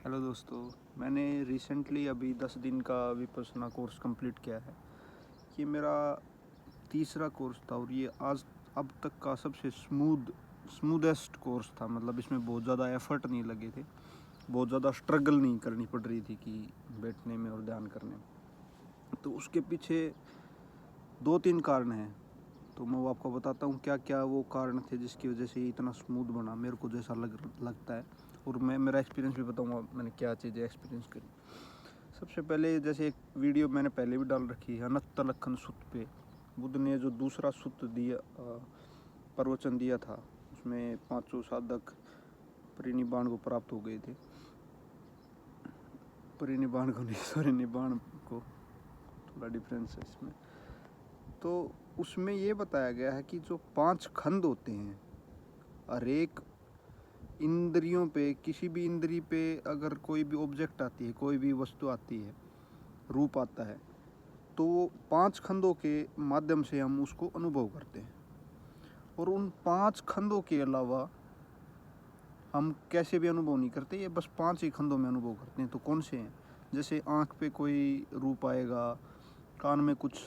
Hello दोस्तों, मैंने recently अभी 10 दिन का विपश्यना कोर्स कंप्लीट किया है। ये मेरा तीसरा कोर्स था और ये आज अब तक का सबसे स्मूदेस्ट कोर्स था। मतलब इसमें बहुत ज़्यादा एफर्ट नहीं लगे थे, बहुत ज़्यादा स्ट्रगल नहीं करनी पड़ रही थी कि बैठने में और ध्यान करने में। तो उसके पीछे 2-3 कारण हैं। तो मैं वो आपको बताता हूँ क्या क्या वो कारण थे जिसकी वजह से ये इतना स्मूथ बना, मेरे को जैसा लगता है। और मैं मेरा एक्सपीरियंस भी बताऊँगा मैंने क्या चीज़ें एक्सपीरियंस करी। सबसे पहले जैसे एक वीडियो मैंने पहले भी डाल रखी है, अनंत लखन सुत पे बुद्ध ने जो दूसरा सुत दिया, प्रवचन दिया था, उसमें 5 साधक परिनिब्बाण को प्राप्त हो गए थे। परिनिब्बाण को नहीं, सॉरी, निब्बाण को, थोड़ा डिफरेंस है इसमें। तो उसमें ये बताया गया है कि जो 5 खंड होते हैं, हर एक इंद्रियों पे, किसी भी इंद्री पे अगर कोई भी ऑब्जेक्ट आती है, कोई भी वस्तु आती है, रूप आता है, तो वो 5 खंडों के माध्यम से हम उसको अनुभव करते हैं। और उन 5 खंडों के अलावा हम कैसे भी अनुभव नहीं करते, ये बस 5 ही खंडों में अनुभव करते हैं। तो कौन से हैं? जैसे आँख पे कोई रूप आएगा, कान में कुछ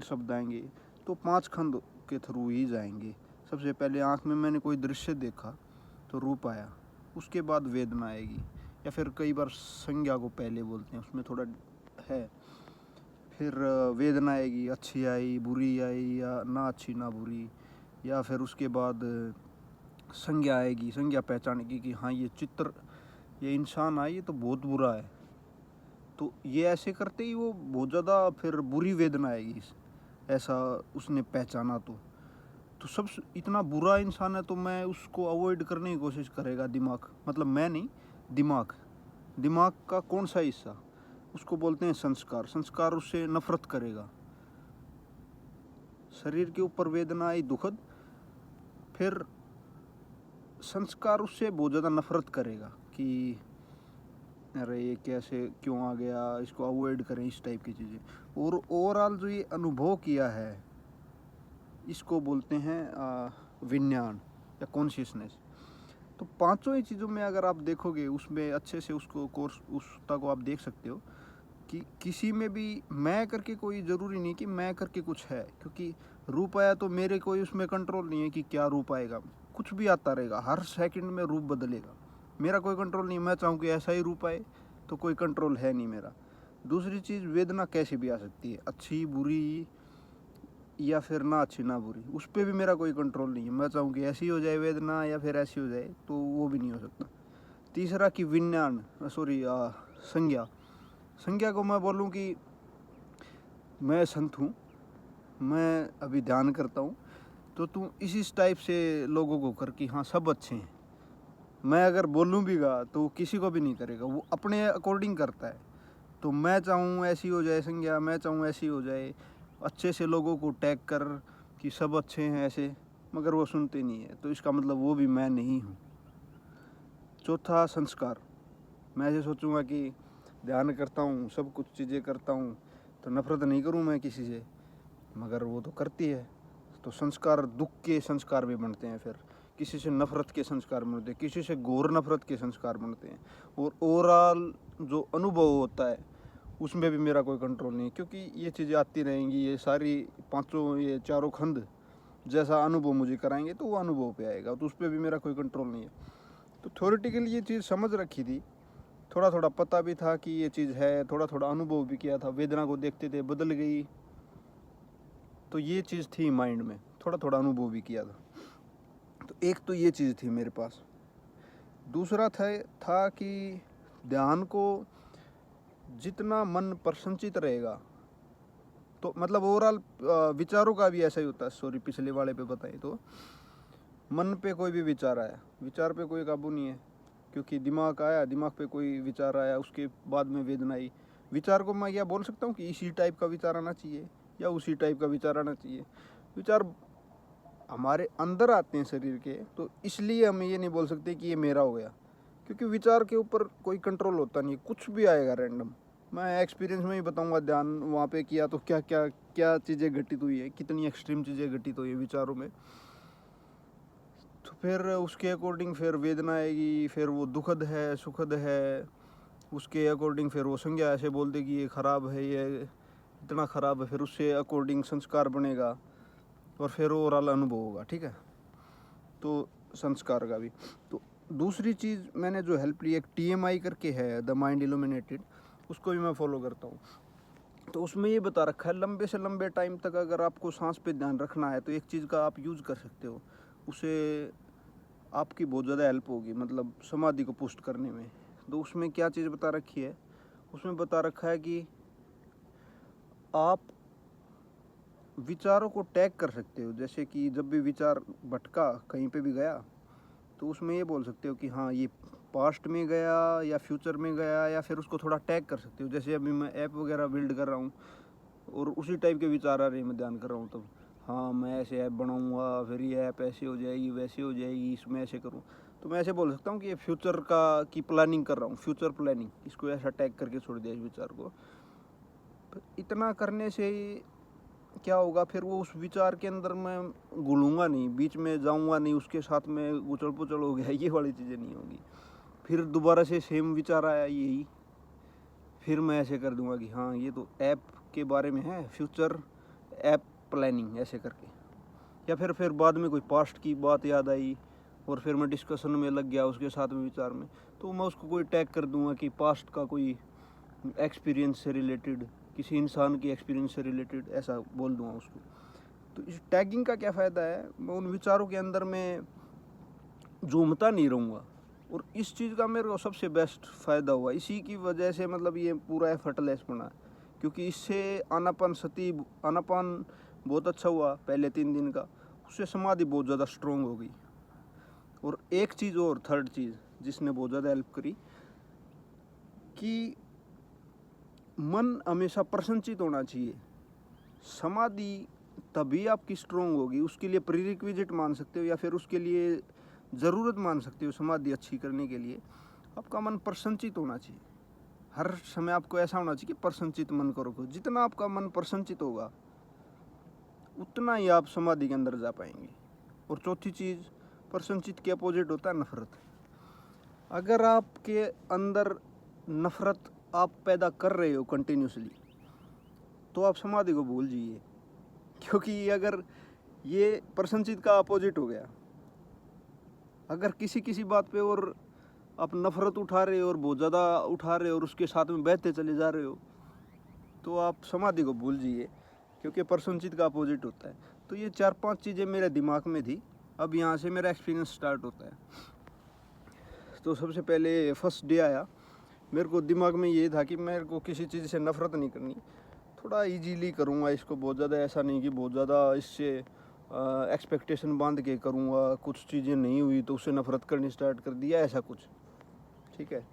शब्द आएंगे, तो 5 खंड के थ्रू ही जाएंगे। सबसे पहले आँख में मैंने कोई दृश्य देखा तो रूप आया, उसके बाद वेदना आएगी, या फिर कई बार संज्ञा को पहले बोलते हैं, उसमें थोड़ा है। फिर वेदना आएगी, अच्छी आई, बुरी आई, या ना अच्छी ना बुरी। या फिर उसके बाद संज्ञा आएगी, संज्ञा पहचानेगी कि हाँ ये चित्र, ये इंसान है, ये तो बहुत बुरा है। तो ये ऐसे करते ही वो बहुत ज़्यादा फिर बुरी वेदना आएगी, ऐसा उसने पहचाना। तो सब इतना बुरा इंसान है तो मैं उसको अवॉइड करने की कोशिश करेगा दिमाग, मतलब मैं नहीं, दिमाग। दिमाग का कौन सा हिस्सा? उसको बोलते हैं संस्कार। संस्कार उससे नफरत करेगा। शरीर के ऊपर वेदना आई दुखद, फिर संस्कार उससे बहुत ज़्यादा नफरत करेगा कि अरे ये कैसे क्यों आ गया, इसको अवॉइड करें, इस टाइप की चीज़ें। और ओवरऑल जो ये अनुभव किया है, इसको बोलते हैं विज्ञान या कॉन्शियसनेस। तो पांचों ही चीज़ों में अगर आप देखोगे, उसमें अच्छे से उसको कोर्स उसका को आप देख सकते हो कि किसी में भी मैं करके कोई ज़रूरी नहीं कि मैं करके कुछ है। क्योंकि रूप आया तो मेरे कोई उसमें कंट्रोल नहीं है कि क्या रूप आएगा, कुछ भी आता रहेगा, हर सेकंड में रूप बदलेगा, मेरा कोई कंट्रोल नहीं। मैं चाहूँ कि ऐसा ही रूप आए तो कोई कंट्रोल है नहीं मेरा। दूसरी चीज़, वेदना कैसे भी आ सकती है, अच्छी बुरी, या फिर ना अच्छी ना बुरी, उस पर भी मेरा कोई कंट्रोल नहीं है। मैं चाहूँ कि ऐसी हो जाए वेदना या फिर ऐसी हो जाए, तो वो भी नहीं हो सकता। तीसरा कि विज्ञान, सॉरी, संज्ञा। संज्ञा को मैं बोलूँ कि मैं संत हूँ, मैं अभी ध्यान करता हूँ, तो तू इसी टाइप से लोगों को कर कि हाँ सब अच्छे हैं। मैं अगर बोलूँ भी गा तो किसी को भी नहीं करेगा, वो अपने अकॉर्डिंग करता है। तो मैं चाहूँ ऐसी हो जाए संज्ञा, मैं चाहूँ ऐसी हो जाए, अच्छे से लोगों को टैग कर कि सब अच्छे हैं ऐसे, मगर वो सुनते नहीं है, तो इसका मतलब वो भी मैं नहीं हूँ। चौथा, संस्कार। मैं ऐसे सोचूंगा कि ध्यान करता हूँ, सब कुछ चीज़ें करता हूँ, तो नफरत नहीं करूँ मैं किसी से, मगर वो तो करती है। तो संस्कार, दुख के संस्कार भी बनते हैं, फिर किसी से नफरत के संस्कार बनते हैं, किसी से घोर नफरत के संस्कार बनते हैं। और ओवरऑल जो अनुभव होता है उसमें भी मेरा कोई कंट्रोल नहीं, क्योंकि ये चीज़ें आती रहेंगी। ये सारी पांचों, ये चारों खंड जैसा अनुभव मुझे कराएंगे तो वो अनुभव पे आएगा, तो उस पर भी मेरा कोई कंट्रोल नहीं है। तो थ्योरेटिकली ये चीज़ समझ रखी थी, थोड़ा थोड़ा पता भी था कि ये चीज़ है, थोड़ा थोड़ा अनुभव भी किया था। वेदना को देखते थे, बदल गई, तो ये चीज़ थी माइंड में, थोड़ा थोड़ा अनुभव भी किया था। तो एक तो ये चीज़ थी मेरे पास। दूसरा था कि ध्यान को जितना मन प्रसन्नचित रहेगा, तो मतलब ओवरऑल विचारों का भी ऐसा ही होता है। सॉरी, पिछले वाले पे बताए तो मन पे कोई भी विचार आया, विचार पे कोई काबू नहीं है, क्योंकि दिमाग आया, दिमाग पे कोई विचार आया, उसके बाद में वेदना आई। विचार को मैं क्या बोल सकता हूँ कि इसी टाइप का विचार आना चाहिए या उसी टाइप का विचार आना चाहिए। विचार हमारे अंदर आते हैं शरीर के, तो इसलिए हम ये नहीं बोल सकते कि ये मेरा हो गया, क्योंकि विचार के ऊपर कोई कंट्रोल होता नहीं, कुछ भी आएगा रैंडम। मैं एक्सपीरियंस में ही बताऊंगा, ध्यान वहाँ पे किया तो क्या क्या क्या चीज़ें घटित हुई है, कितनी एक्सट्रीम चीज़ें घटित हुई है विचारों में। तो फिर उसके अकॉर्डिंग फिर वेदना आएगी, फिर वो दुखद है, सुखद है, उसके अकॉर्डिंग फिर वो संज्ञा ऐसे बोल दे कि ये ख़राब है, ये इतना ख़राब है, फिर उससे अकॉर्डिंग संस्कार बनेगा और फिर ओवरऑल अनुभव होगा। ठीक है, तो संस्कार का भी। तो दूसरी चीज़ मैंने जो हेल्प ली, एक TMI करके है, द माइंड इल्यूमिनेटेड, उसको भी मैं फॉलो करता हूँ। तो उसमें ये बता रखा है लंबे से लंबे टाइम तक अगर आपको सांस पे ध्यान रखना है तो एक चीज़ का आप यूज़ कर सकते हो, उसे आपकी बहुत ज़्यादा हेल्प होगी, मतलब समाधि को पुष्ट करने में। तो उसमें क्या चीज़ बता रखी है, उसमें बता रखा है कि आप विचारों को टैग कर सकते हो। जैसे कि जब भी विचार भटका, कहीं पे भी गया, तो उसमें ये बोल सकते हो कि हाँ ये पास्ट में गया या फ्यूचर में गया, या फिर उसको थोड़ा टैग कर सकते हो। जैसे अभी मैं ऐप वगैरह बिल्ड कर रहा हूँ और उसी टाइप के विचार आ रहे हैं, मैं ध्यान कर रहा हूँ, तब हाँ मैं ऐसे ऐप बनाऊँगा, फिर ये ऐप ऐसे हो जाएगी, वैसे हो जाएगी, इसमें ऐसे करूँ। तो मैं ऐसे बोल सकता हूँ कि ये फ्यूचर की प्लानिंग कर रहा हूँ, फ्यूचर प्लानिंग, इसको ऐसा टैग करके छोड़ दिया इस विचार को। तो इतना करने से क्या होगा, फिर वो उस विचार के अंदर मैं घुलूँगा नहीं, बीच में जाऊँगा नहीं, उसके साथ में उछल पुछल हो गया, ये वाली चीज़ें नहीं होगी। फिर दोबारा से सेम विचार आया यही, फिर मैं ऐसे कर दूंगा कि हाँ ये तो ऐप के बारे में है, फ्यूचर ऐप प्लानिंग ऐसे करके। या फिर बाद में कोई पास्ट की बात याद आई और फिर मैं डिस्कशन में लग गया उसके साथ में, विचार में, तो मैं उसको कोई टैग कर दूंगा कि पास्ट का कोई एक्सपीरियंस से रिलेटेड, किसी इंसान की एक्सपीरियंस से रिलेटेड, ऐसा बोल दूंगा उसको। तो इस टैगिंग का क्या फ़ायदा है, मैं उन विचारों के अंदर में झूमता नहीं रहूँगा। और इस चीज़ का मेरे को सबसे बेस्ट फ़ायदा हुआ, इसी की वजह से मतलब ये पूरा एफर्टलेस बना, क्योंकि इससे आनापान बहुत अच्छा हुआ पहले 3 दिन का, उससे समाधि बहुत ज़्यादा स्ट्रोंग हो गई। और एक चीज़ और, थर्ड चीज़ जिसने बहुत ज़्यादा हेल्प करी, कि मन हमेशा प्रसन्नचित होना चाहिए। समाधि तभी आपकी स्ट्रोंग होगी, उसके लिए प्रीरिक्विजिट मान सकते हो या फिर उसके लिए ज़रूरत मान सकते हो समाधि अच्छी करने के लिए, आपका मन प्रसन्नचित होना चाहिए। हर समय आपको ऐसा होना चाहिए कि प्रसन्नचित मन करो। जितना आपका मन प्रसन्नचित होगा उतना ही आप समाधि के अंदर जा पाएंगे। और चौथी चीज़, प्रसन्नचित के अपोजिट होता है नफरत। अगर आपके अंदर नफरत आप पैदा कर रहे हो कंटिन्यूसली, तो आप समाधि को भूल जाइए, क्योंकि अगर ये प्रसन्नचित का अपोजिट हो गया, अगर किसी बात पे और आप नफरत उठा रहे हो और बहुत ज़्यादा उठा रहे हो और उसके साथ में बहते चले जा रहे हो, तो आप समाधि को भूल जाइए, क्योंकि प्रसन्नचित का अपोजिट होता है। तो ये 4-5 चीज़ें मेरे दिमाग में थी। अब यहाँ से मेरा एक्सपीरियंस स्टार्ट होता है। तो सबसे पहले फर्स्ट डे आया, मेरे को दिमाग में ये था कि मेरे को किसी चीज़ से नफरत नहीं करनी, थोड़ा इजीली करूँगा इसको, बहुत ज़्यादा ऐसा नहीं कि बहुत ज़्यादा इससे एक्सपेक्टेशन बांध के करूँगा, कुछ चीज़ें नहीं हुई तो उससे नफरत करनी स्टार्ट कर दिया, ऐसा कुछ। ठीक है,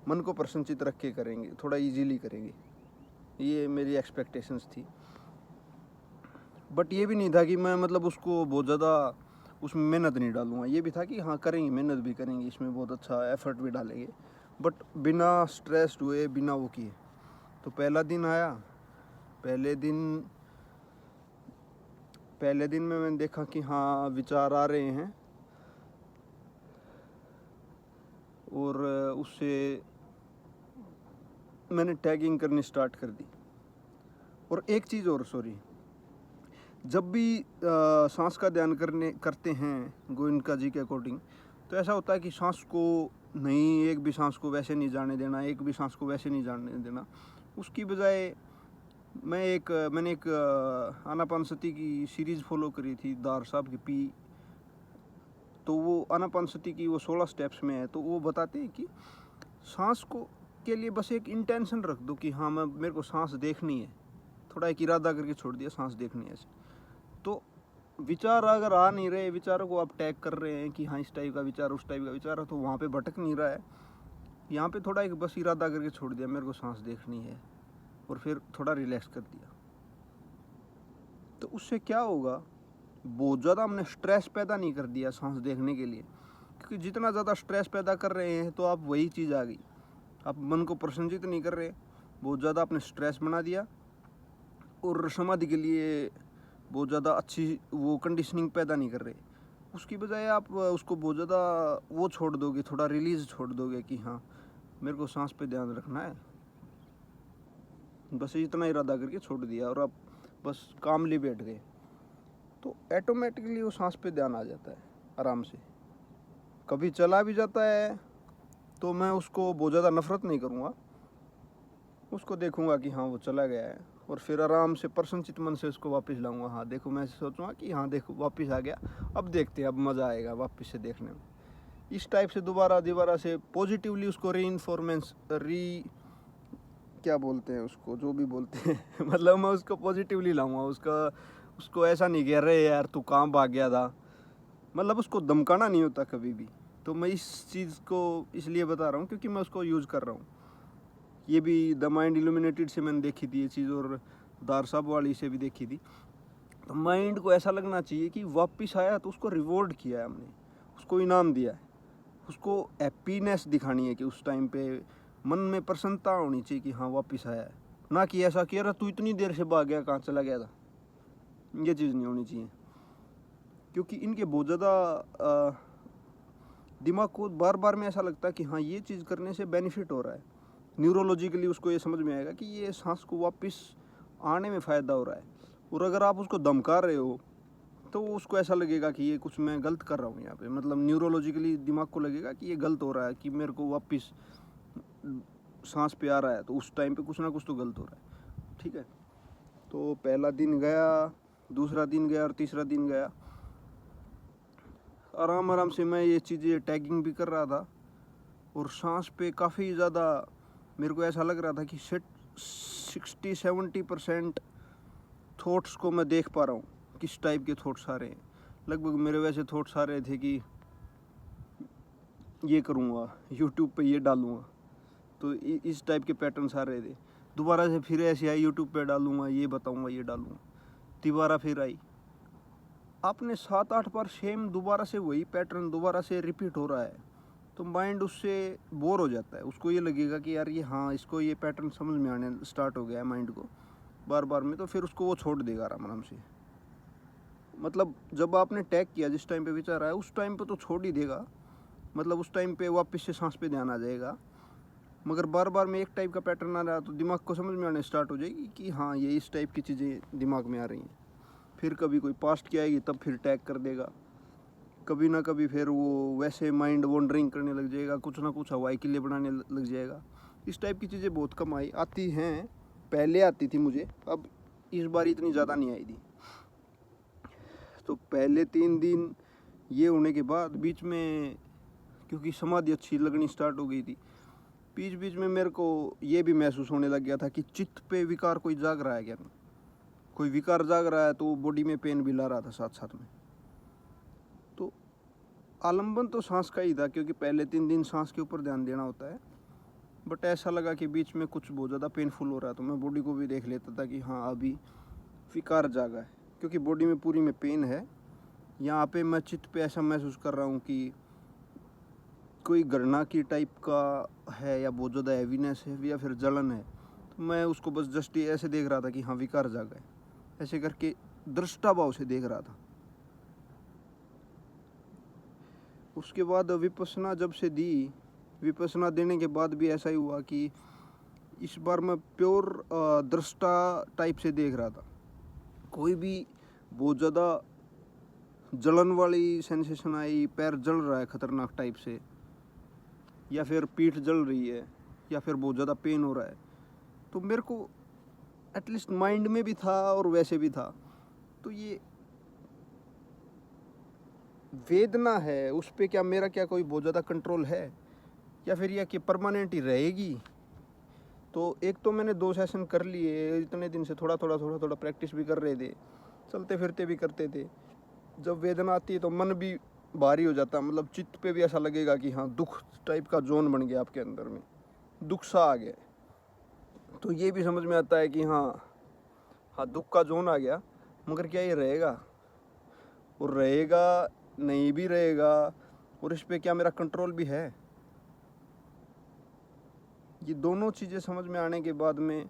मन को प्रसन्नचित रख के करेंगे, थोड़ा इजीली करेंगे, ये मेरी एक्सपेक्टेशंस थी। बट ये भी नहीं था कि मैं मतलब उसको बहुत ज़्यादा उसमें मेहनत नहीं डालूँगा, ये भी था कि हाँ करेंगे, मेहनत भी करेंगे, इसमें बहुत अच्छा एफर्ट भी डालेंगे, बट बिना स्ट्रेस्ड हुए, बिना वो किए। तो पहला दिन आया, पहले दिन में मैंने देखा कि हाँ विचार आ रहे हैं, और उससे मैंने टैगिंग करनी स्टार्ट कर दी। और एक चीज़ और, सॉरी, जब भी सांस का ध्यान करते हैं गोयनका जी के अकॉर्डिंग, तो ऐसा होता है कि सांस को नहीं, एक भी सांस को वैसे नहीं जाने देना, एक भी सांस को वैसे नहीं जाने देना। उसकी बजाय मैंने एक आनापानसती की सीरीज़ फॉलो करी थी, दार साहब की पी। तो वो आनापानसती की वो 16 स्टेप्स में है, तो वो बताते हैं कि सांस को के लिए बस एक इंटेंशन रख दो कि हाँ मेरे को सांस देखनी है, थोड़ा एक इरादा करके छोड़ दिया, सांस देखनी है ऐसे। तो विचार अगर आ नहीं रहे, विचारों को आप टैग कर रहे हैं कि हाँ इस टाइप का विचार, उस टाइप का विचार है, तो वहाँ पे भटक नहीं रहा है, यहाँ पे थोड़ा एक बस इरादा करके छोड़ दिया, मेरे को सांस देखनी है, और फिर थोड़ा रिलैक्स कर दिया। तो उससे क्या होगा, बहुत ज़्यादा हमने स्ट्रेस पैदा नहीं कर दिया सांस देखने के लिए, क्योंकि जितना ज़्यादा स्ट्रेस पैदा कर रहे हैं तो आप वही चीज़ आ गई, आप मन को प्रसन्नचित नहीं कर रहे, बहुत ज़्यादा आपने स्ट्रेस बना दिया, और समाधि के लिए बहुत ज़्यादा अच्छी वो कंडीशनिंग पैदा नहीं कर रहे। उसकी बजाय आप उसको बहुत ज़्यादा वो छोड़ दोगे, थोड़ा रिलीज़ छोड़ दोगे कि हाँ मेरे को सांस पे ध्यान रखना है, बस इतना इरादा करके छोड़ दिया और अब बस कामली बैठ गए, तो ऐटोमेटिकली वो सांस पे ध्यान आ जाता है आराम से। कभी चला भी जाता है तो मैं उसको बहुत ज़्यादा नफरत नहीं करूँगा, उसको देखूँगा कि हाँ वो चला गया है, और फिर आराम से प्रसन्नचित मन से उसको वापस लाऊंगा। हाँ देखो, मैं सोचूंगा कि हाँ देखो वापस आ गया, अब देखते हैं, अब मज़ा आएगा वापस से देखने में। इस टाइप से दोबारा से पॉजिटिवली उसको क्या बोलते हैं उसको, जो भी बोलते हैं मतलब मैं उसको पॉजिटिवली लाऊंगा, उसको ऐसा नहीं कह रहे यार तू कहाँ भाग गया था, मतलब उसको धमकाना नहीं होता कभी भी। तो मैं इस चीज़ को इसलिए बता रहा हूँ क्योंकि मैं उसको यूज़ कर रहा हूँ। ये भी द माइंड इल्यूमिनेटेड से मैंने देखी थी ये चीज़, और दार साहब वाली से भी देखी थी। तो माइंड को ऐसा लगना चाहिए कि वापस आया तो उसको रिवॉर्ड किया है हमने, उसको इनाम दिया है, उसको हैप्पीनेस दिखानी है कि उस टाइम पे मन में प्रसन्नता होनी चाहिए कि हाँ वापस आया है, ना कि ऐसा कि यार तू इतनी देर से भाग गया, कहाँ चला गया था। ये चीज़ नहीं होनी चाहिए, क्योंकि इनके बहुत ज़्यादा दिमाग को बार बार में ऐसा लगता है कि हाँ ये चीज़ करने से बेनिफिट हो रहा है। न्यूरोलॉजिकली उसको ये समझ में आएगा कि ये सांस को वापस आने में फ़ायदा हो रहा है। और अगर आप उसको धमका रहे हो तो उसको ऐसा लगेगा कि ये कुछ मैं गलत कर रहा हूँ यहाँ पे, मतलब न्यूरोलॉजिकली दिमाग को लगेगा कि ये गलत हो रहा है, कि मेरे को वापस सांस पे आ रहा है, तो उस टाइम पे कुछ ना कुछ तो गलत हो रहा है। ठीक है, तो पहला दिन गया, दूसरा दिन गया और तीसरा दिन गया, आराम से मैं ये चीज़ें टैगिंग भी कर रहा था, और सांस पे काफ़ी ज़्यादा मेरे को ऐसा लग रहा था कि 60-70% थॉट्स को मैं देख पा रहा हूँ, किस टाइप के थॉट्स आ रहे हैं। लगभग मेरे वैसे थॉट्स आ रहे थे कि ये करूँगा, यूट्यूब पे ये डालूँगा, तो इस टाइप के पैटर्न्स आ रहे थे। दोबारा से फिर ऐसे आई, यूट्यूब पे डालूँगा, ये बताऊँगा, ये डालूँगा। दोबारा फिर आई, आपने 7-8 बार सेम दोबारा से वही पैटर्न दोबारा से रिपीट हो रहा है, तो माइंड उससे बोर हो जाता है। उसको ये लगेगा कि यार ये हाँ इसको ये पैटर्न समझ में आने स्टार्ट हो गया है माइंड को बार बार में, तो फिर उसको वो छोड़ देगा आराम से। मतलब जब आपने टैग किया, जिस टाइम पे विचार आया उस टाइम पे तो छोड़ ही देगा, मतलब उस टाइम पे वापस से सांस पे ध्यान आ जाएगा। मगर बार बार में एक टाइप का पैटर्न आ रहा तो दिमाग को समझ में आने स्टार्ट हो जाएगी कि हाँ ये इस टाइप की चीज़ें दिमाग में आ रही हैं। फिर कभी कोई पास्ट की आएगी तब फिर टैग कर देगा, कभी ना कभी फिर वो वैसे माइंड वॉन्डरिंग करने लग जाएगा, कुछ ना कुछ हवाई किले बनाने लग जाएगा। इस टाइप की चीज़ें बहुत कम आती हैं, पहले आती थी मुझे, अब इस बार इतनी ज़्यादा नहीं आई थी। तो पहले 3 दिन ये होने के बाद बीच में क्योंकि समाधि अच्छी लगनी स्टार्ट हो गई थी, बीच में मेरे को ये भी महसूस होने लग गया था कि चित्त पे विकार कोई जाग रहा है क्या, कोई विकार जाग रहा है, तो बॉडी में पेन भी ला रहा था साथ साथ में। तो आलंबन तो सांस का ही था, क्योंकि पहले 3 दिन सांस के ऊपर ध्यान देना होता है, बट ऐसा लगा कि बीच में कुछ बहुत ज़्यादा पेनफुल हो रहा है, तो मैं बॉडी को भी देख लेता था कि हाँ अभी विकार जागा है, क्योंकि बॉडी में पूरी में पेन है। यहाँ पे मैं चित्त पे ऐसा महसूस कर रहा हूँ कि कोई गणना की टाइप का है, या बहुत ज़्यादा हैवीनेस है, या फिर जलन है। तो मैं उसको बस जस्ट ऐसे देख रहा था कि हाँ विकार जागा है, ऐसे करके दृष्टा भाव से देख रहा था। उसके बाद विपස්සना जब से दी, विपස්සना देने के बाद भी ऐसा ही हुआ कि इस बार मैं प्योर दृष्टा टाइप से देख रहा था। कोई भी बहुत ज़्यादा जलन वाली सेंसेशन आई, पैर जल रहा है खतरनाक टाइप से, या फिर पीठ जल रही है, या फिर बहुत ज़्यादा पेन हो रहा है, तो मेरे को एटलीस्ट माइंड में भी था और वैसे भी था, तो ये वेदना है, उस पर क्या मेरा क्या कोई बहुत ज़्यादा कंट्रोल है, या फिर यह कि परमानेंट ही रहेगी। तो एक तो मैंने 2 सेशन कर लिए, इतने दिन से थोड़ा थोड़ा प्रैक्टिस भी कर रहे थे, चलते फिरते भी करते थे। जब वेदना आती है तो मन भी भारी हो जाता है, मतलब चित्त पे भी ऐसा लगेगा कि हाँ दुख टाइप का जोन बन गया आपके अंदर में, दुख सा आ गया। तो ये भी समझ में आता है कि हाँ दुख का जोन आ गया, मगर क्या ये रहेगा, और रहेगा नहीं भी रहेगा, और इस पे क्या मेरा कंट्रोल भी है। ये दोनों चीज़ें समझ में आने के बाद में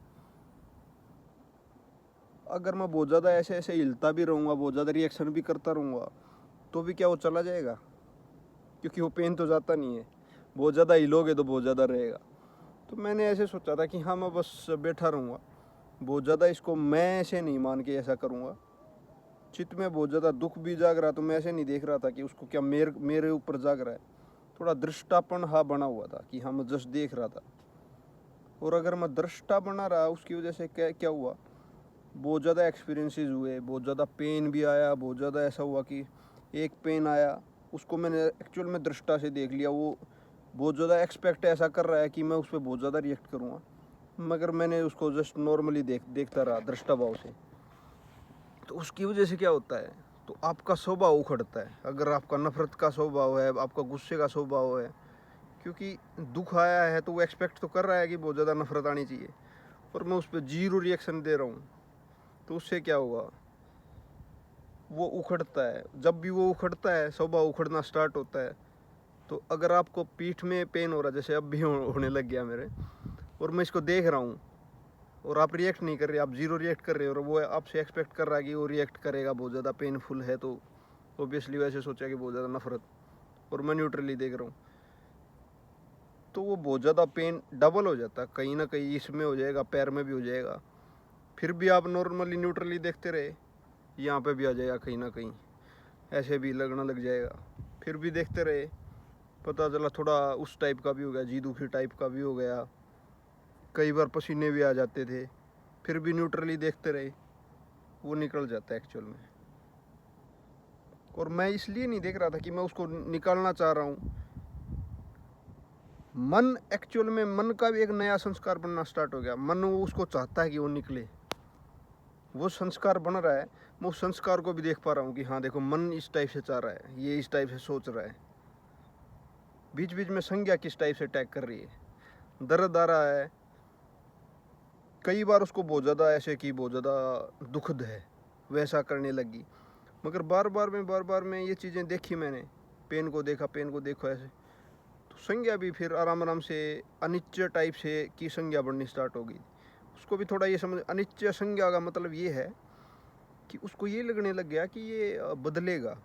अगर मैं बहुत ज़्यादा ऐसे हिलता भी रहूँगा, बहुत ज़्यादा रिएक्शन भी करता रहूँगा, तो भी क्या वो चला जाएगा, क्योंकि वो पेन तो जाता नहीं है। बहुत ज़्यादा हिलोगे तो बहुत ज़्यादा रहेगा। तो मैंने ऐसे सोचा था कि हाँ मैं बस बैठा रहूँगा, बहुत ज़्यादा इसको मैं ऐसे नहीं मान के ऐसा करूँगा। चित्त में बहुत ज़्यादा दुख भी जाग रहा, तो मैं ऐसे नहीं देख रहा था कि उसको क्या मेरे ऊपर जाग रहा है। थोड़ा दृष्टापन हाँ बना हुआ था कि हाँ मैं जस्ट देख रहा था। और अगर मैं दृष्टा बना रहा, उसकी वजह से क्या क्या हुआ, बहुत ज़्यादा एक्सपीरियंसेस हुए, बहुत ज़्यादा पेन भी आया, बहुत ज़्यादा ऐसा हुआ कि एक पेन आया उसको मैंने एक्चुअल में दृष्टा से देख लिया, वो बहुत ज़्यादा एक्सपेक्ट ऐसा कर रहा है कि मैं उस पर बहुत ज़्यादा रिएक्ट करूँगा, मगर मैंने उसको जस्ट नॉर्मली देखता रहा दृष्टा भाव से। तो उसकी वजह से क्या होता है, तो आपका स्वभाव उखड़ता है। अगर आपका नफरत का स्वभाव है, आपका गुस्से का स्वभाव है, क्योंकि दुख आया है तो वो एक्सपेक्ट तो कर रहा है कि बहुत ज़्यादा नफरत आनी चाहिए, और मैं उस पर जीरो रिएक्शन दे रहा हूँ, तो उससे क्या होगा, वो उखड़ता है। जब भी वो उखड़ता है, स्वभाव उखड़ना स्टार्ट होता है। तो अगर आपको पीठ में पेन हो रहा है, जैसे अब भी होने लग गया मेरे, और मैं इसको देख रहा हूँ और आप रिएक्ट नहीं कर रहे, आप जीरो रिएक्ट कर रहे हो, और वो आपसे एक्सपेक्ट कर रहा है कि वो रिएक्ट करेगा, बहुत ज़्यादा पेनफुल है, तो ऑब्वियसली वैसे सोचा कि बहुत ज़्यादा नफरत, और मैं न्यूट्रली देख रहा हूँ, तो वो बहुत ज़्यादा पेन डबल हो जाता है। कहीं ना कहीं इसमें हो जाएगा, पैर में भी हो जाएगा। फिर भी आप नॉर्मली न्यूट्रली देखते रहे, यहाँ पे भी आ जाएगा कहीं ना कहीं, ऐसे भी लगना लग जाएगा। फिर भी देखते रहे, पता चला थोड़ा उस टाइप का भी हो गया, जी दुखी टाइप का भी हो गया, कई बार पसीने भी आ जाते थे। फिर भी न्यूट्रली देखते रहे, वो निकल जाता है एक्चुअल में। और मैं इसलिए नहीं देख रहा था कि मैं उसको निकालना चाह रहा हूँ। मन एक्चुअल में, मन का भी एक नया संस्कार बनना स्टार्ट हो गया। मन वो उसको चाहता है कि वो निकले, वो संस्कार बन रहा है। मैं उस संस्कार को भी देख पा रहा हूँ कि हाँ देखो, मन इस टाइप से चाह रहा है, ये इस टाइप से सोच रहा है। बीच बीच में संज्ञा किस टाइप से अटैक कर रही है, दर्द आ रहा है। कई बार उसको बहुत ज़्यादा ऐसे कि बहुत ज़्यादा दुखद है, वैसा करने लगी। मगर बार बार में ये चीज़ें देखी मैंने, पेन को देखा, पेन को देखो ऐसे, तो संज्ञा भी फिर आराम आराम से अनिश्चय टाइप से की संज्ञा बढ़नी स्टार्ट हो गई। उसको भी थोड़ा ये समझ, अनिश्चय संज्ञा का मतलब ये है कि उसको ये लगने लग गया कि ये बदलेगा।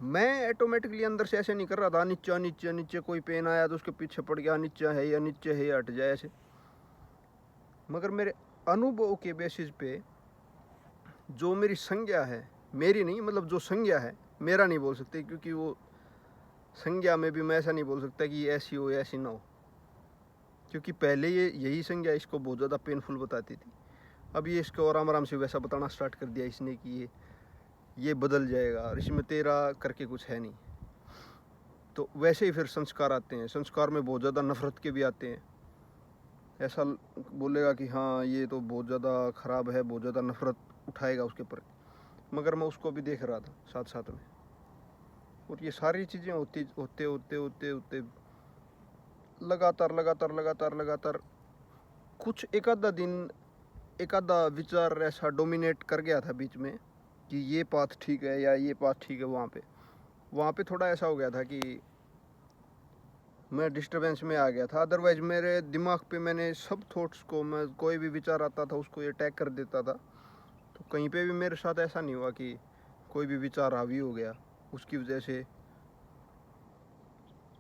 मैं ऑटोमेटिकली अंदर से ऐसे नहीं कर रहा था, अनिश्चय अनिश्चय अनिश्चय, कोई पेन आया तो उसके पीछे पड़ गया, अनिश्चय है, अनिश्चय है, हट जाए ऐसे। मगर मेरे अनुभव के बेसिस पे जो मेरी संज्ञा है, मेरी नहीं, मतलब जो संज्ञा है, मेरा नहीं बोल सकते, क्योंकि वो संज्ञा में भी मैं ऐसा नहीं बोल सकता कि ये ऐसी हो ऐसी ना हो, क्योंकि पहले ये यही संज्ञा इसको बहुत ज़्यादा पेनफुल बताती थी। अब ये इसको आराम आराम से वैसा बताना स्टार्ट कर दिया इसने कि ये बदल जाएगा, और इसमें तेरा करके कुछ है नहीं। तो वैसे ही फिर संस्कार आते हैं, संस्कार में बहुत ज़्यादा नफरत के भी आते हैं। ऐसा बोलेगा कि हाँ ये तो बहुत ज़्यादा ख़राब है, बहुत ज़्यादा नफरत उठाएगा उसके ऊपर, मगर मैं उसको भी देख रहा था साथ साथ में। और ये सारी चीज़ें होते होते होते होते होते लगातार लगातार लगातार लगातार कुछ एक आधा दिन, एक आधा विचार ऐसा डोमिनेट कर गया था बीच में कि ये पाथ ठीक है या ये पाथ ठीक है। वहाँ पे थोड़ा ऐसा हो गया था कि मैं डिस्टर्बेंस में आ गया था। अदरवाइज मेरे दिमाग पे मैंने सब थॉट्स को, मैं कोई भी विचार आता था उसको ये अटैक कर देता था। तो कहीं पे भी मेरे साथ ऐसा नहीं हुआ कि कोई भी विचार हावी हो गया उसकी वजह से,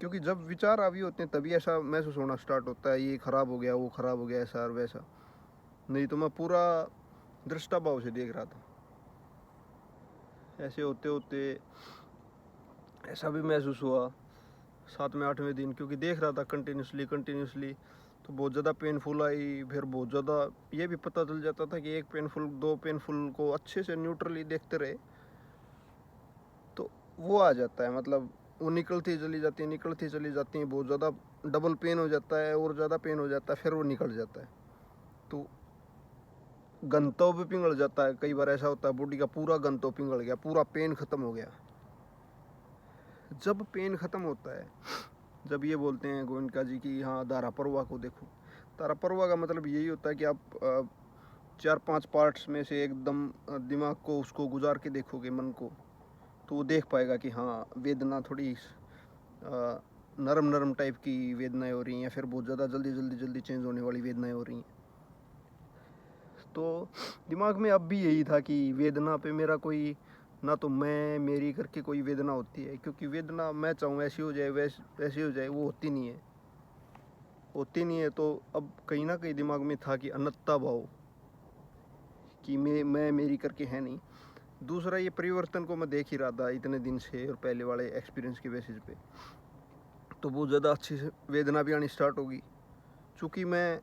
क्योंकि जब विचार हावी होते हैं तभी ऐसा महसूस होना स्टार्ट होता है, ये ख़राब हो गया, वो ख़राब हो गया, ऐसा और वैसा। नहीं तो मैं पूरा दृष्टा भाव से देख रहा था। ऐसे होते होते ऐसा भी महसूस हुआ 7वें 8वें दिन, क्योंकि देख रहा था कंटिन्यूसली, तो बहुत ज़्यादा पेनफुल आई। फिर बहुत ज़्यादा ये भी पता चल जाता था कि एक पेनफुल, दो पेनफुल को अच्छे से न्यूट्रली देखते रहे तो वो आ जाता है, मतलब वो निकलती चली जाती है, बहुत ज़्यादा डबल पेन हो जाता है, और ज़्यादा पेन हो जाता है, फिर वो निकल जाता है। तो गंतव्य पिघल जाता है। कई बार ऐसा होता है बॉडी का पूरा गंतव्य पिघल गया, पूरा पेन ख़त्म हो गया। जब पेन ख़त्म होता है, जब ये बोलते हैं गोयनका जी कि हाँ धारा प्रवाह को देखो, धारा प्रवाह का मतलब यही होता है कि आप 4-5 पार्ट्स में से एकदम दिमाग को उसको गुजार के देखोगे, मन को, तो वो देख पाएगा कि हाँ वेदना थोड़ी नरम नरम टाइप की वेदनाएं हो रही हैं, या फिर बहुत ज़्यादा जल्दी चेंज होने वाली वेदनाएं हो रही हैं। तो दिमाग में अब भी यही था कि वेदना पे मेरा कोई, ना तो मैं मेरी करके कोई वेदना होती है, क्योंकि वेदना मैं चाहूँ ऐसी हो जाए, वैसी हो जाए, वो होती नहीं है। होती नहीं है। तो अब कहीं ना कहीं दिमाग में था कि अनंतता भाव, कि मैं मेरी करके है नहीं। दूसरा, ये परिवर्तन को मैं देख ही रहा था इतने दिन से और पहले वाले एक्सपीरियंस के बेसिस पे, तो बहुत ज़्यादा अच्छी से वेदना भी आनी स्टार्ट होगी। चूँकि मैं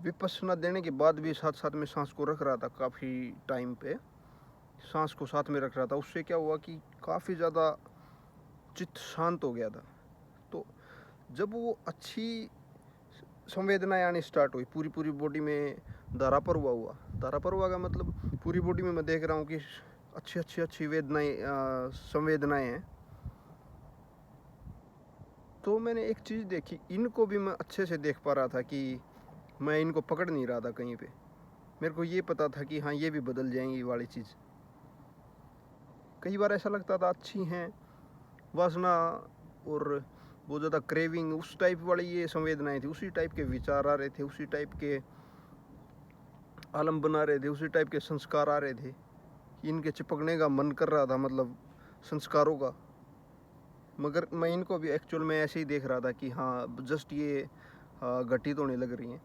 विपश्यना देने के बाद भी साथ साथ में सांस को रख रहा था, काफ़ी टाइम पे सांस को साथ में रख रहा था। उससे क्या हुआ कि काफ़ी ज़्यादा चित्त शांत हो गया था। तो जब वो अच्छी संवेदनाएं आनी स्टार्ट हुई, पूरी पूरी बॉडी में धारापर हुआ। धारापर हुआ का मतलब पूरी बॉडी में मैं देख रहा हूँ कि अच्छी अच्छी अच्छी वेदनाएं, संवेदनाएं हैं। तो मैंने एक चीज़ देखी, इनको भी मैं अच्छे से देख पा रहा था कि मैं इनको पकड़ नहीं रहा था कहीं पे। मेरे को ये पता था कि हाँ, ये भी बदल जाएंगी ये वाली चीज़। कई बार ऐसा लगता था अच्छी हैं वासना और बहुत ज़्यादा क्रेविंग, उस टाइप वाली ये संवेदनाएं थी, उसी टाइप के विचार आ रहे थे, उसी टाइप के आलम बना रहे थे, उसी टाइप के संस्कार आ रहे थे। इनके चिपकने का मन कर रहा था, मतलब संस्कारों का। मगर मैं इनको भी एक्चुअल में ऐसे ही देख रहा था कि हाँ, जस्ट ये घटित होने लग रही हैं।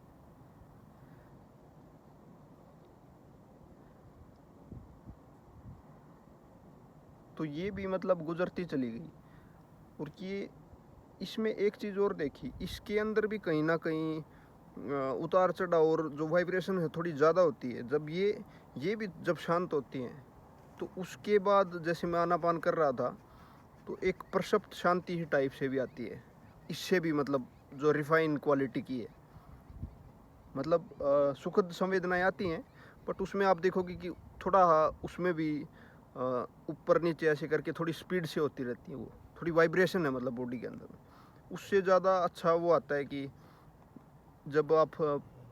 तो ये भी मतलब गुजरती चली गई। और ये इसमें एक चीज़ और देखी, इसके अंदर भी कहीं ना कहीं उतार चढ़ाव और जो वाइब्रेशन है थोड़ी ज़्यादा होती है। जब ये भी जब शांत होती हैं, तो उसके बाद जैसे मैं आनापान कर रहा था, तो एक प्रशप्त शांति ही टाइप से भी आती है। इससे भी मतलब जो रिफाइन क्वालिटी की है, मतलब सुखद संवेदनाएं आती हैं, बट उसमें आप देखोगे कि थोड़ा उसमें भी ऊपर नीचे ऐसे करके थोड़ी स्पीड से होती रहती है। वो थोड़ी वाइब्रेशन है मतलब बॉडी के अंदर में। उससे ज़्यादा अच्छा वो आता है कि जब आप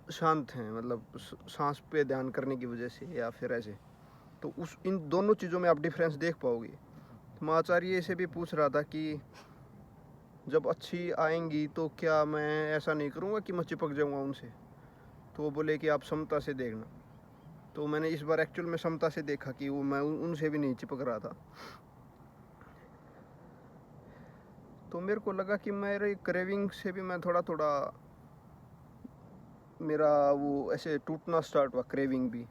शांत हैं, मतलब सांस पे ध्यान करने की वजह से या फिर ऐसे, तो उस इन दोनों चीज़ों में आप डिफरेंस देख पाओगे। तो मैं आचार्य से भी पूछ रहा था कि जब अच्छी आएंगी तो क्या मैं ऐसा नहीं करूँगा कि मैं चिपक जाऊँगा उनसे। तो वो बोले कि आप समता से देखना। तो मैंने इस बार एक्चुअल में समता से देखा कि वो मैं उनसे भी नहीं चिपक रहा था। तो मेरे को लगा कि मेरे क्रेविंग से भी मैं थोड़ा थोड़ा, मेरा वो ऐसे टूटना स्टार्ट हुआ, क्रेविंग भी।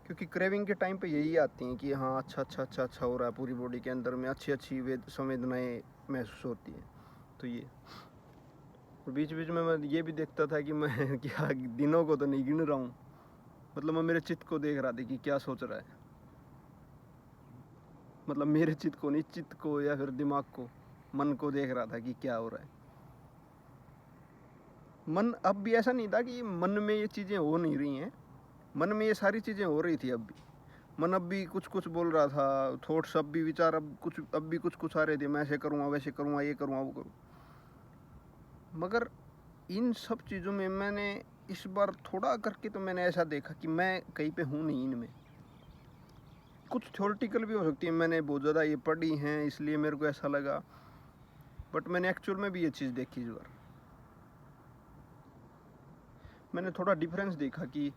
क्योंकि क्रेविंग के टाइम पे यही आती हैं कि हाँ, अच्छा अच्छा अच्छा अच्छा हो रहा है, पूरी बॉडी के अंदर में अच्छी अच्छी संवेदनाएं महसूस होती हैं। तो ये, और बीच बीच में मैं ये भी देखता था कि मैं क्या दिनों को तो नहीं गिन रहा हूँ, मतलब मैं मेरे चित्त को देख रहा था कि क्या सोच रहा है। मतलब मेरे चित्त को नहीं, चित्त को या फिर दिमाग को, मन को देख रहा था कि क्या हो रहा है। मन अब भी ऐसा नहीं था कि मन में ये चीज़ें हो नहीं रही हैं, मन में ये सारी चीज़ें हो रही थी। अब भी मन अब भी कुछ कुछ बोल रहा था, थॉट्स अब भी, विचार अब भी कुछ कुछ आ रहे थे, मैं ऐसे करूँगा, वैसे करूँगा, ये करूँगा, वो करूँ। मगर इन सब चीज़ों में मैंने इस बार थोड़ा करके तो मैंने ऐसा देखा कि मैं कहीं पे हूँ नहीं इनमें। कुछ थ्योरेटिकल भी हो सकती है, मैंने बहुत ज़्यादा ये पढ़ी हैं इसलिए मेरे को ऐसा लगा, बट मैंने एक्चुअल में भी ये चीज़ देखी इस बार। मैंने थोड़ा डिफरेंस देखा कि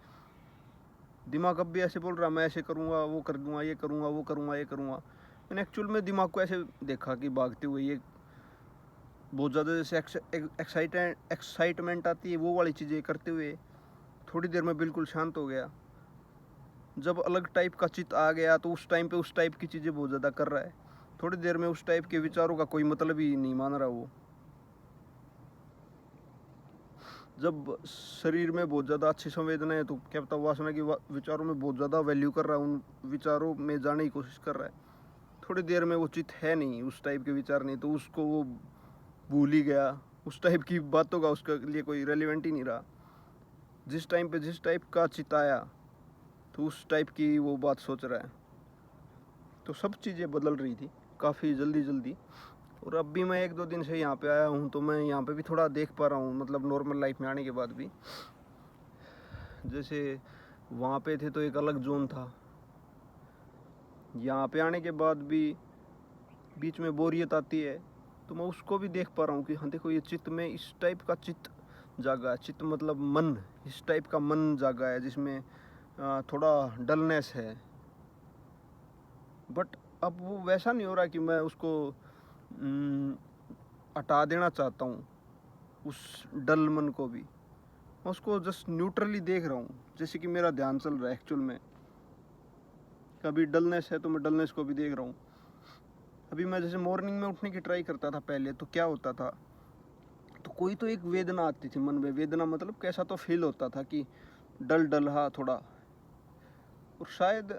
दिमाग अब भी ऐसे बोल रहा, मैं ऐसे करूँगा, वो कर दूँगा, ये करूँगा, वो करूँगा, ये करूँगा। मैंने एक्चुअल में दिमाग को ऐसे देखा कि भागते हुए, ये बहुत ज़्यादा जैसे एक्साइटमेंट आती है वो वाली चीज़ें करते हुए थोड़ी देर में बिल्कुल शांत हो गया। जब अलग टाइप का चित्त आ गया तो उस टाइम पे उस टाइप की चीज़ें बहुत ज़्यादा कर रहा है। थोड़ी देर में उस टाइप के विचारों का कोई मतलब ही नहीं मान रहा वो। जब शरीर में बहुत ज़्यादा अच्छी संवेदना है तो क्या पता वासना की विचारों में बहुत ज़्यादा वैल्यू कर रहा है, उन विचारों में जाने की कोशिश कर रहा है। थोड़ी देर में वो चित्त है नहीं, उस टाइप के विचार नहीं, तो उसको वो भूल ही गया। उस टाइप की बातों का उसके लिए कोई रेलिवेंट ही नहीं रहा। जिस टाइम पे जिस टाइप का चित्त आया तो उस टाइप की वो बात सोच रहा है। तो सब चीज़ें बदल रही थी काफ़ी जल्दी जल्दी। और अब भी मैं 1-2 दिन से यहाँ पे आया हूँ तो मैं यहाँ पे भी थोड़ा देख पा रहा हूँ, मतलब नॉर्मल लाइफ में आने के बाद भी। जैसे वहाँ पे थे तो एक अलग जोन था, यहाँ पे आने के बाद भी बीच में बोरियत आती है, तो मैं उसको भी देख पा रहा हूँ कि हाँ देखो, ये चित्त में इस टाइप का चित्त जागा है। चित्त मतलब मन, इस टाइप का मन जागा है जिसमें थोड़ा डलनेस है। बट अब वो वैसा नहीं हो रहा कि मैं उसको हटा देना चाहता हूँ। उस डल मन को भी। मैं उसको जस्ट न्यूट्रली देख रहा हूँ, जैसे कि मेरा ध्यान चल रहा है एक्चुअल में। कभी डलनेस है तो मैं डलनेस को भी देख रहा हूँ। अभी मैं जैसे मॉर्निंग में उठने की ट्राई करता था पहले, तो क्या होता था, तो कोई तो एक वेदना आती थी मन में। वेदना मतलब कैसा तो फील होता था कि डल डल हा थोड़ा, और शायद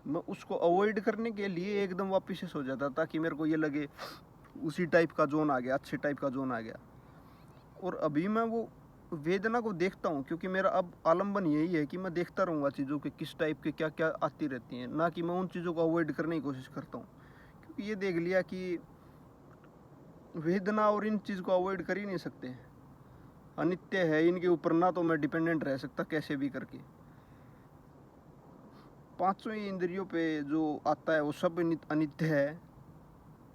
मैं उसको अवॉइड करने के लिए एकदम वापस से सो जाता, ताकि मेरे को ये लगे उसी टाइप का जोन आ गया, अच्छे टाइप का जोन आ गया। और अभी मैं वो वेदना को देखता हूँ, क्योंकि मेरा अब आलम्बन यही है कि मैं देखता रहूँगा चीज़ों के किस टाइप के क्या क्या आती रहती हैं, ना कि मैं उन चीज़ों को अवॉइड करने की कोशिश करता हूँ। क्योंकि ये देख लिया कि वेदना और इन चीज़ को अवॉइड कर ही नहीं सकते, अनित्य है, इनके ऊपर ना तो मैं डिपेंडेंट रह सकता कैसे भी करके। पांचों ही इंद्रियों पे जो आता है वो सब अनित्य है,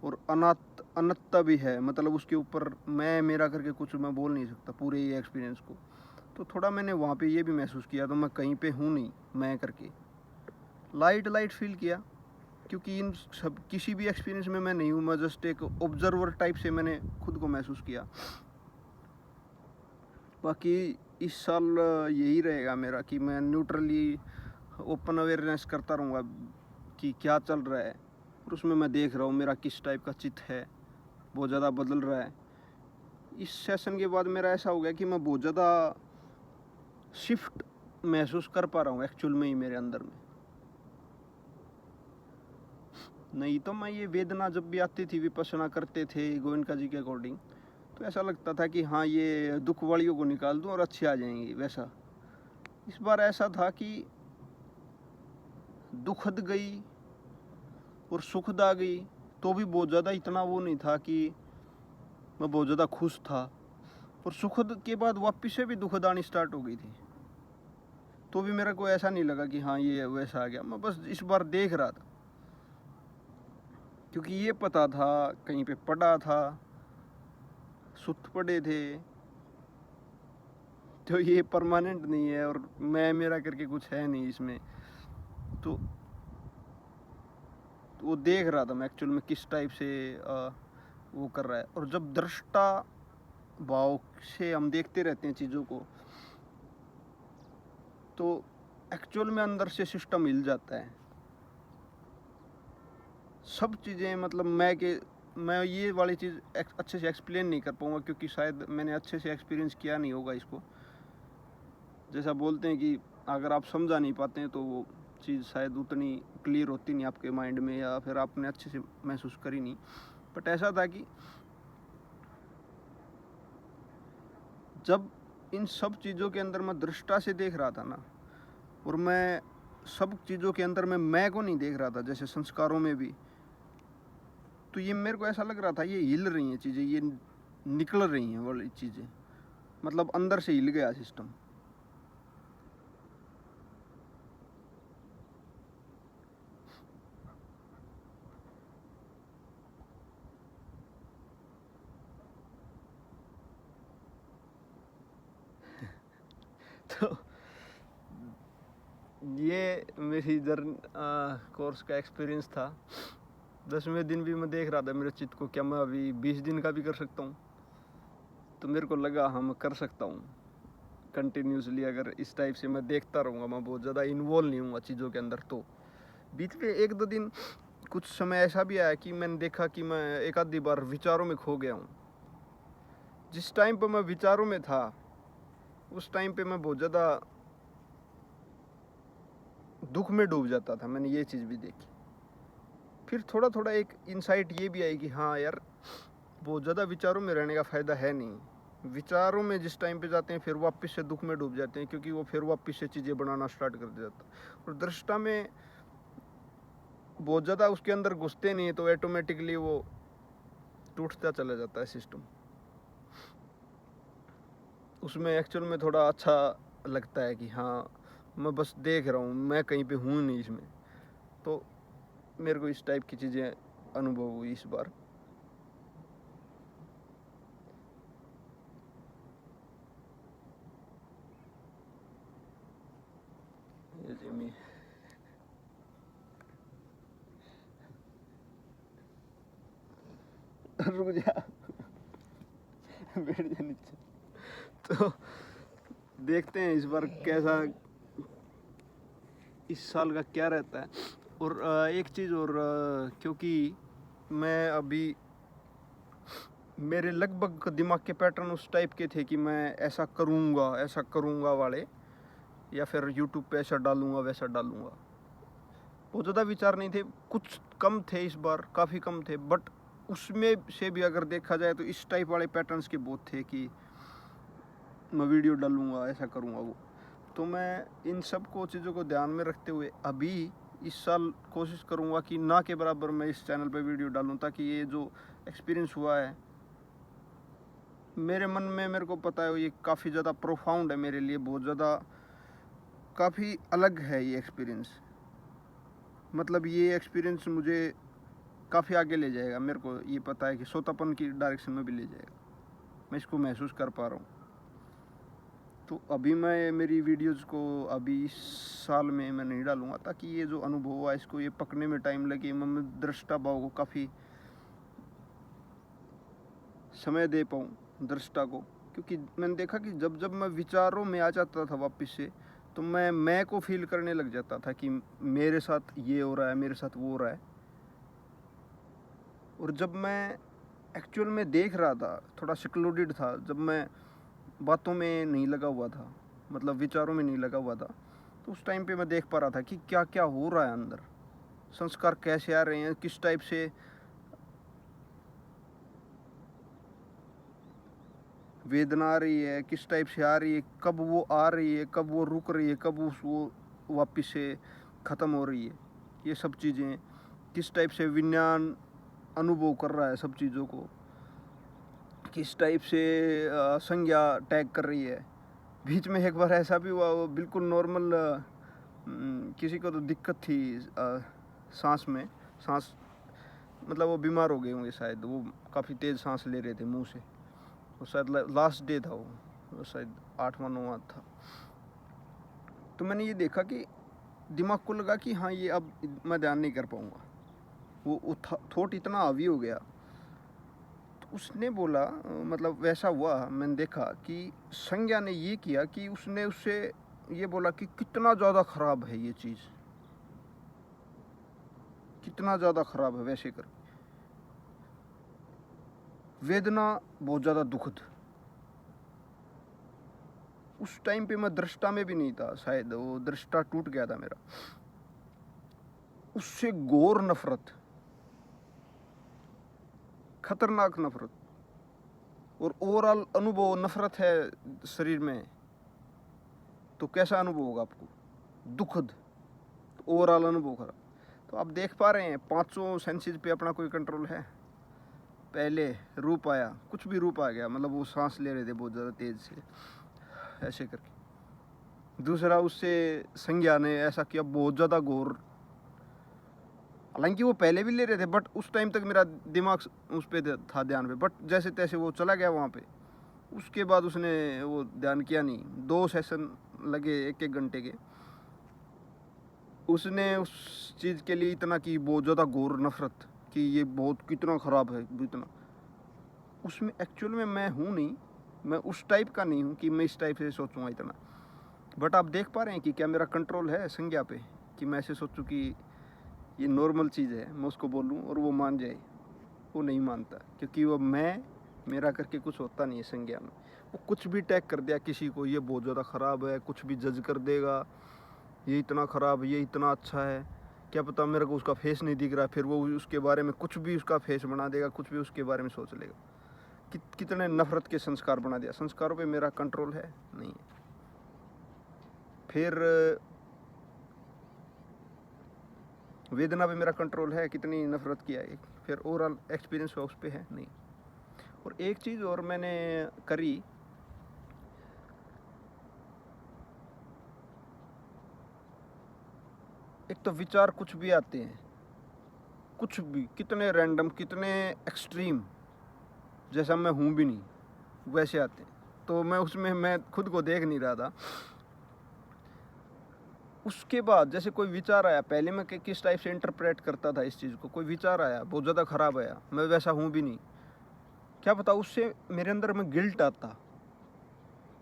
और अनत्ता भी है, मतलब उसके ऊपर मैं मेरा करके कुछ मैं बोल नहीं सकता पूरे ये एक्सपीरियंस को। तो थोड़ा मैंने वहाँ पे ये भी महसूस किया, तो मैं कहीं पे हूँ नहीं मैं करके, लाइट फील किया। क्योंकि इन सब किसी भी एक्सपीरियंस में मैं नहीं हूँ, मैं जस्ट एक ऑब्जर्वर टाइप से मैंने खुद को महसूस किया। बाकी इस साल यही रहेगा मेरा कि मैं न्यूट्रली ओपन अवेयरनेस करता रहूँगा कि क्या चल रहा है, और उसमें मैं देख रहा हूँ मेरा किस टाइप का चित्त है, बहुत ज़्यादा बदल रहा है। इस सेशन के बाद मेरा ऐसा हो गया कि मैं बहुत ज़्यादा शिफ्ट महसूस कर पा रहा हूँ एक्चुअल में ही मेरे अंदर में। नहीं तो मैं ये वेदना जब भी आती थी, विपश्यना करते थे गोविंद जी के अकॉर्डिंग, तो ऐसा लगता था कि हाँ ये दुख वालियों को निकाल दूँ और अच्छे आ जाएंगे वैसा। इस बार ऐसा था कि दुखद गई और सुखद आ गई, तो भी बहुत ज़्यादा इतना वो नहीं था कि मैं बहुत ज़्यादा खुश था। और सुखद के बाद वापस से भी दुखद आनी स्टार्ट हो गई थी, तो भी मेरे को ऐसा नहीं लगा कि हाँ ये वैसा आ गया। मैं बस इस बार देख रहा था, क्योंकि ये पता था, कहीं पे पढ़ा था, सुत पड़े थे, तो ये परमानेंट नहीं है और मैं मेरा करके कुछ है नहीं इसमें। तो वो देख रहा था मैं एक्चुअल में किस टाइप से वो कर रहा है। और जब दृष्टा भाव से हम देखते रहते हैं चीज़ों को, तो एक्चुअल में अंदर से सिस्टम हिल जाता है। सब चीज़ें मतलब मैं ये वाली चीज़ अच्छे से एक्सप्लेन नहीं कर पाऊँगा, क्योंकि शायद मैंने अच्छे से एक्सपीरियंस किया नहीं होगा इसको। जैसा बोलते हैं कि अगर आप समझा नहीं पाते हैं तो वो चीज़ शायद उतनी क्लियर होती नहीं आपके माइंड में, या फिर आपने अच्छे से महसूस करी नहीं। बट ऐसा था कि जब इन सब चीज़ों के अंदर मैं दृष्टा से देख रहा था ना, और मैं सब चीज़ों के अंदर मैं को नहीं देख रहा था, जैसे संस्कारों में भी, तो ये मेरे को ऐसा लग रहा था ये हिल रही हैं चीज़ें, ये निकल रही हैं वाली चीज़ें, मतलब अंदर से हिल गया सिस्टम। तो ये मेरी कोर्स का एक्सपीरियंस था। 10वें दिन भी मैं देख रहा था मेरे चित्त को, क्या मैं अभी 20 दिन का भी कर सकता हूँ। तो मेरे को लगा हाँ मैं कर सकता हूँ कंटिन्यूसली, अगर इस टाइप से मैं देखता रहूँगा, मैं बहुत ज़्यादा इन्वॉल्व नहीं हूँगा चीज़ों के अंदर। तो बीच में 1-2 दिन कुछ समय ऐसा भी आया कि मैंने देखा कि मैं एक आधी बार विचारों में खो गया हूँ। जिस टाइम पर मैं विचारों में था, उस टाइम पे मैं बहुत ज़्यादा दुख में डूब जाता था। मैंने ये चीज़ भी देखी। फिर थोड़ा थोड़ा एक इंसाइट ये भी आई कि हाँ यार, बहुत ज़्यादा विचारों में रहने का फ़ायदा है नहीं। विचारों में जिस टाइम पे जाते हैं फिर वापस से दुख में डूब जाते हैं, क्योंकि वो फिर वापस से चीज़ें बनाना स्टार्ट कर देता। और दृष्टा में बहुत ज़्यादा उसके अंदर घुसते नहीं, तो ऑटोमेटिकली वो टूटता चला जाता है सिस्टम। उसमें एक्चुअल में थोड़ा अच्छा लगता है कि हाँ मैं बस देख रहा हूँ, मैं कहीं पे हूँ नहीं इसमें। तो मेरे को इस टाइप की चीज़ें अनुभव हुई इस बार। ये जिमी रुक जा। बैठ जा नीचे। तो देखते हैं इस बार कैसा, इस साल का क्या रहता है। और एक चीज़ और, क्योंकि मैं अभी, मेरे लगभग दिमाग के पैटर्न उस टाइप के थे कि मैं ऐसा करूँगा वाले, या फिर यूट्यूब पे ऐसा डालूँगा वैसा डालूँगा। बहुत ज़्यादा विचार नहीं थे, कुछ कम थे इस बार, काफ़ी कम थे, बट उसमें से भी अगर देखा जाए तो इस टाइप वाले पैटर्न्स के बहुत थे कि मैं वीडियो डालूँगा, ऐसा करूँगा वो। तो मैं इन सब को चीज़ों को ध्यान में रखते हुए अभी इस साल कोशिश करूँगा कि ना के बराबर मैं इस चैनल पे वीडियो डालूँ, ताकि ये जो एक्सपीरियंस हुआ है मेरे मन में, मेरे को पता है ये काफ़ी ज़्यादा प्रोफाउंड है मेरे लिए, बहुत ज़्यादा काफ़ी अलग है ये एक्सपीरियंस। मतलब ये एक्सपीरियंस मुझे काफ़ी आगे ले जाएगा, मेरे को ये पता है कि सोतापन की डायरेक्शन में भी ले जाएगा, मैं इसको महसूस कर पा रहा हूँ। तो अभी मैं मेरी वीडियोज़ को अभी इस साल में मैं नहीं डालूँगा, ताकि ये जो अनुभव हुआ इसको ये पकने में टाइम लगे, मैं दृष्टा भाव को काफ़ी समय दे पाऊँ दृष्टा को। क्योंकि मैंने देखा कि जब जब मैं विचारों में आ जाता था वापस से, तो मैं को फील करने लग जाता था कि मेरे साथ ये हो रहा है, मेरे साथ वो हो रहा है। और जब मैं एक्चुअल में देख रहा था, थोड़ा सिक्लूडेड था, जब मैं बातों में नहीं लगा हुआ था, मतलब विचारों में नहीं लगा हुआ था, तो उस टाइम पे मैं देख पा रहा था कि क्या क्या हो रहा है अंदर, संस्कार कैसे आ रहे हैं, किस टाइप से वेदना आ रही है, किस टाइप से आ रही है, कब वो आ रही है, कब वो रुक रही है, कब वो वापस से ख़त्म हो रही है। ये सब चीज़ें किस टाइप से विज्ञान अनुभव कर रहा है सब चीज़ों को, किस टाइप से संज्ञा टैग कर रही है। बीच में एक बार ऐसा भी हुआ, वो बिल्कुल नॉर्मल, किसी को तो दिक्कत थी सांस में, सांस मतलब वो बीमार हो गए होंगे शायद, वो काफ़ी तेज़ सांस ले रहे थे मुंह से, वो शायद लास्ट डे था, वो शायद 8वां 9वां था। तो मैंने ये देखा कि दिमाग को लगा कि हाँ ये अब मैं ध्यान नहीं कर पाऊँगा, वो थॉट इतना हावी हो गया। तो उसने बोला, मतलब वैसा हुआ, मैंने देखा कि संज्ञा ने ये किया कि उसने उससे ये बोला कि कितना ज़्यादा ख़राब है ये चीज़, कितना ज़्यादा ख़राब है, वैसे कर वेदना बहुत ज़्यादा दुखद। उस टाइम पे मैं दृष्टा में भी नहीं था, शायद वो दृष्टा टूट गया था मेरा। उससे घोर नफरत, खतरनाक नफरत, और ओवरऑल अनुभव नफरत है शरीर में, तो कैसा अनुभव होगा आपको, दुखद, ओवरऑल अनुभव खराब। तो आप देख पा रहे हैं 5 सेंसेस पे अपना कोई कंट्रोल है। पहले रूप आया, कुछ भी रूप आ गया, मतलब वो सांस ले रहे थे बहुत ज़्यादा तेज़ से ऐसे करके। दूसरा, उससे संज्ञा ने ऐसा किया, बहुत ज़्यादा घोर, हालांकि वो पहले भी ले रहे थे, बट उस टाइम तक मेरा दिमाग उस पर था, ध्यान पे, बट जैसे तैसे वो चला गया वहाँ पे। उसके बाद उसने वो ध्यान किया नहीं, 2 सेशन लगे 1-1 घंटे के, उसने उस चीज़ के लिए इतना कि बहुत ज़्यादा घोर नफरत कि ये बहुत कितना ख़राब है इतना। उसमें एक्चुअल में मैं हूँ नहीं, मैं उस टाइप का नहीं हूँ कि मैं इस टाइप से सोचूंगा इतना। बट आप देख पा रहे हैं कि क्या मेरा कंट्रोल है संज्ञा पे, कि मैं ऐसे सोचूं कि ये नॉर्मल चीज़ है, मैं उसको बोलूँ और वो मान जाए। वो नहीं मानता, क्योंकि वो मैं मेरा करके कुछ होता नहीं है संज्ञा में। वो कुछ भी टैग कर दिया किसी को, ये बहुत ज़्यादा ख़राब है, कुछ भी जज कर देगा, ये इतना ख़राब है, ये इतना अच्छा है, क्या पता मेरे को उसका फेस नहीं दिख रहा, फिर वो उसके बारे में कुछ भी उसका फेस बना देगा, कुछ भी उसके बारे में सोच लेगा। कितने नफरत के संस्कार बना दिया। संस्कारों पे मेरा कंट्रोल है नहीं है। फिर वेदना पे मेरा कंट्रोल है, कितनी नफरत किया है, फिर ओवरऑल एक्सपीरियंस हुआ उस पर है नहीं। और एक चीज़ और मैंने करी, एक तो विचार कुछ भी आते हैं, कुछ भी, कितने रैंडम, कितने एक्सट्रीम, जैसा मैं हूँ भी नहीं वैसे आते हैं, तो मैं उसमें मैं खुद को देख नहीं रहा था। उसके बाद जैसे कोई विचार आया, पहले मैं किस टाइप से इंटरप्रेट करता था इस चीज़ को, कोई विचार आया बहुत ज़्यादा ख़राब आया, मैं वैसा हूँ भी नहीं, क्या पता उससे मेरे अंदर में गिल्ट आता,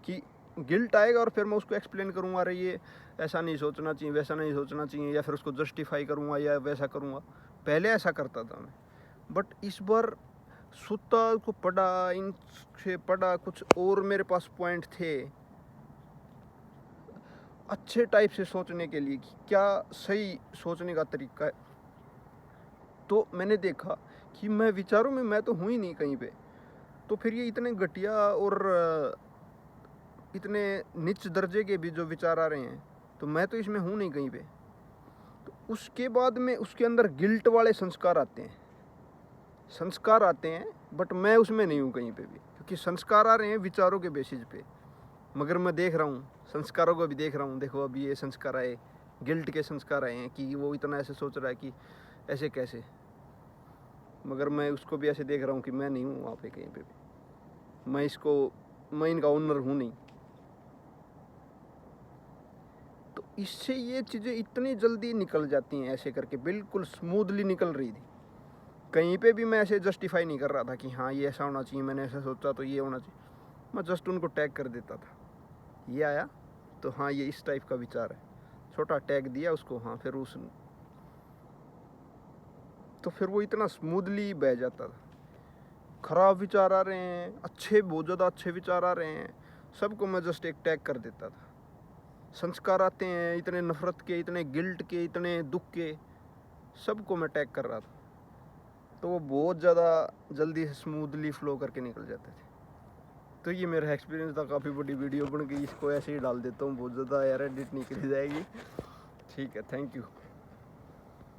कि गिल्ट आएगा और फिर मैं उसको एक्सप्लेन करूँगा, अरे ये ऐसा नहीं सोचना चाहिए, वैसा नहीं सोचना चाहिए, या फिर उसको जस्टिफाई करूँगा या वैसा करूँगा। पहले ऐसा करता था मैं, बट इस बार सुता को पढ़ा, इनसे पढ़ा, कुछ और मेरे पास पॉइंट थे अच्छे टाइप से सोचने के लिए कि क्या सही सोचने का तरीका है। तो मैंने देखा कि मैं विचारों में मैं तो हूँ ही नहीं कहीं पे, तो फिर ये इतने घटिया और इतने नीच दर्जे के भी जो विचार आ रहे हैं, तो मैं तो इसमें हूँ नहीं कहीं पे। तो उसके बाद में उसके अंदर गिल्ट वाले संस्कार आते हैं, बट मैं उसमें नहीं हूँ कहीं पे भी, क्योंकि संस्कार आ रहे हैं विचारों के बेसिस पे। मगर मैं देख रहा हूँ संस्कारों को भी देख रहा हूँ, देखो अभी ये संस्कार आए, गिल्ट के संस्कार आए हैं कि वो इतना ऐसे सोच रहा है कि ऐसे कैसे। मगर मैं उसको भी ऐसे देख रहा हूँ कि मैं नहीं हूँ वहाँ पे कहीं पे भी, मैं इनका ओनर हूँ नहीं। तो इससे ये चीज़ें इतनी जल्दी निकल जाती हैं, ऐसे करके बिल्कुल स्मूथली निकल रही थी। कहीं पे भी मैं ऐसे जस्टिफाई नहीं कर रहा था कि हाँ ये ऐसा होना चाहिए, मैंने ऐसा सोचा तो ये होना चाहिए। मैं जस्ट उनको टैग कर देता था, ये आया तो हाँ ये इस टाइप का विचार है, छोटा टैग दिया उसको, हाँ फिर तो फिर वो इतना स्मूथली बह जाता था। खराब विचार आ रहे हैं, अच्छे, बहुत ज़्यादा अच्छे विचार आ रहे हैं, सबको मैं जस्ट एक टैग कर देता था। संस्कार आते हैं इतने नफरत के, इतने गिल्ट के, इतने दुख के, सबको मैं टैग कर रहा था, तो वो बहुत ज़्यादा जल्दी स्मूथली फ्लो करके निकल जाते थे। तो ये मेरा एक्सपीरियंस था, काफ़ी बड़ी वीडियो बन गई, इसको ऐसे ही डाल देता हूँ, बहुत ज़्यादा यार एडिट नहीं करी जाएगी। ठीक है, थैंक यू।